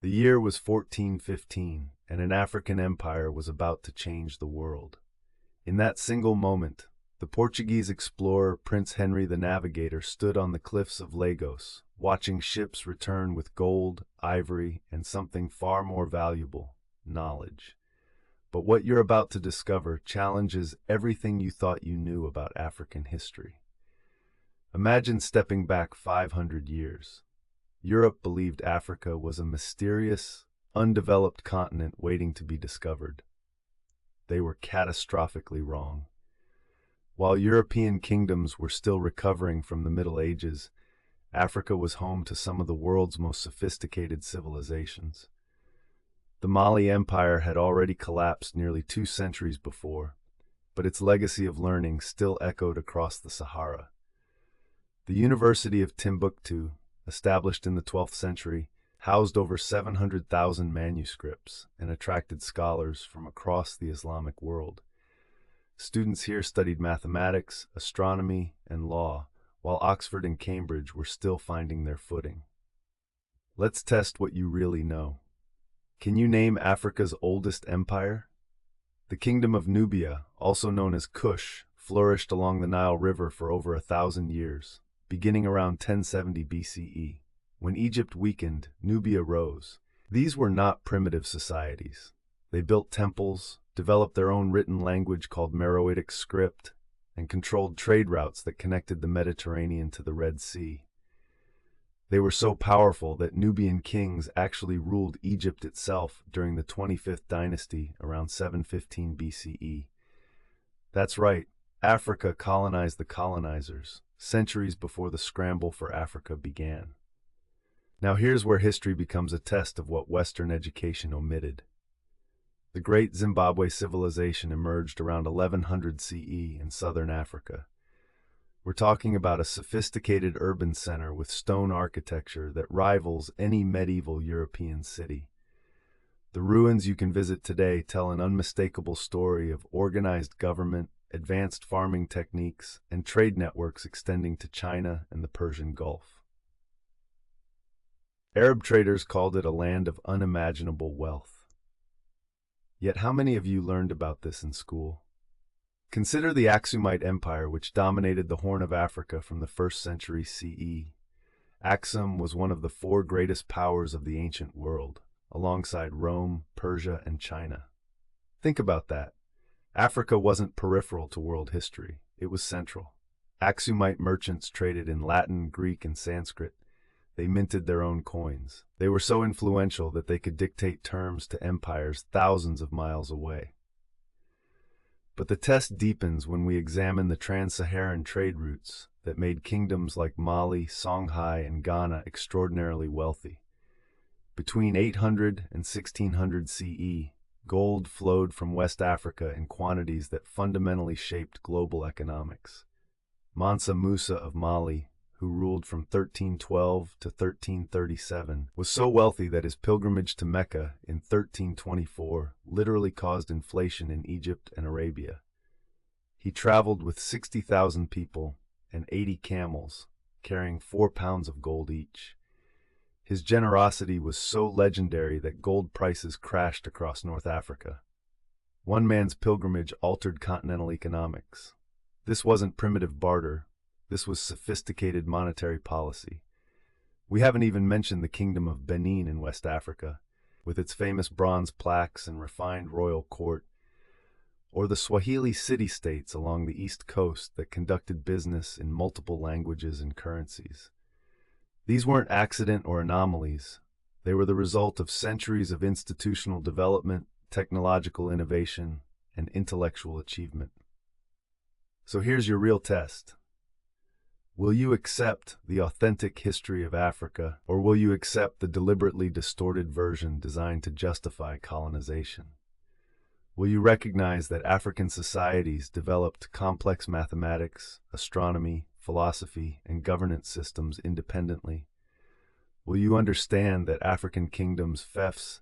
The year was 1415, and an African empire was about to change the world. In that single moment, the Portuguese explorer Prince Henry the Navigator stood on the cliffs of Lagos, watching ships return with gold, ivory, and something far more valuable: knowledge. But what you're about to discover challenges everything you thought you knew about African history. Imagine stepping back 500 years. Europe believed Africa was a mysterious, undeveloped continent waiting to be discovered. They were catastrophically wrong. While European kingdoms were still recovering from the Middle Ages, Africa was home to some of the world's most sophisticated civilizations. The Mali Empire had already collapsed nearly 2 centuries before, but its legacy of learning still echoed across the Sahara. The University of Timbuktu, established in the 12th century, housed over 700,000 manuscripts and attracted scholars from across the Islamic world. Students here studied mathematics, astronomy, and law, while Oxford and Cambridge were still finding their footing. Let's test what you really know. Can you name Africa's oldest empire? The Kingdom of Nubia, also known as Kush, flourished along the Nile River for over 1,000 years, beginning around 1070 BCE. When Egypt weakened, Nubia rose. These were not primitive societies. They built temples, developed their own written language called Meroitic script, and controlled trade routes that connected the Mediterranean to the Red Sea. They were so powerful that Nubian kings actually ruled Egypt itself during the 25th dynasty around 715 BCE. That's right, Africa colonized the colonizers, centuries before the scramble for Africa began. Now here's where history becomes a test of what Western education omitted. The Great Zimbabwe Civilization emerged around 1100 CE in southern Africa. We're talking about a sophisticated urban center with stone architecture that rivals any medieval European city. The ruins you can visit today tell an unmistakable story of organized government, advanced farming techniques, and trade networks extending to China and the Persian Gulf. Arab traders called it a land of unimaginable wealth. Yet how many of you learned about this in school? Consider the Aksumite Empire, which dominated the Horn of Africa from the 1st century CE. Aksum was one of the 4 greatest powers of the ancient world, alongside Rome, Persia, and China. Think about that. Africa wasn't peripheral to world history, it was central. Aksumite merchants traded in Latin, Greek, and Sanskrit. They minted their own coins. They were so influential that they could dictate terms to empires thousands of miles away. But the test deepens when we examine the trans-Saharan trade routes that made kingdoms like Mali, Songhai, and Ghana extraordinarily wealthy. Between 800 and 1600 CE, gold flowed from West Africa in quantities that fundamentally shaped global economics. Mansa Musa of Mali, who ruled from 1312 to 1337, was so wealthy that his pilgrimage to Mecca in 1324 literally caused inflation in Egypt and Arabia. He traveled with 60,000 people and 80 camels, carrying 4 pounds of gold each. His generosity was so legendary that gold prices crashed across North Africa. One man's pilgrimage altered continental economics. This wasn't primitive barter. This was sophisticated monetary policy. We haven't even mentioned the Kingdom of Benin in West Africa, with its famous bronze plaques and refined royal court, or the Swahili city-states along the east coast that conducted business in multiple languages and currencies. These weren't accident or anomalies. They were the result of centuries of institutional development, technological innovation, and intellectual achievement. So here's your real test. Will you accept the authentic history of Africa, or will you accept the deliberately distorted version designed to justify colonization? Will you recognize that African societies developed complex mathematics, astronomy, philosophy, and governance systems independently? Will you understand that African kingdoms, fiefs,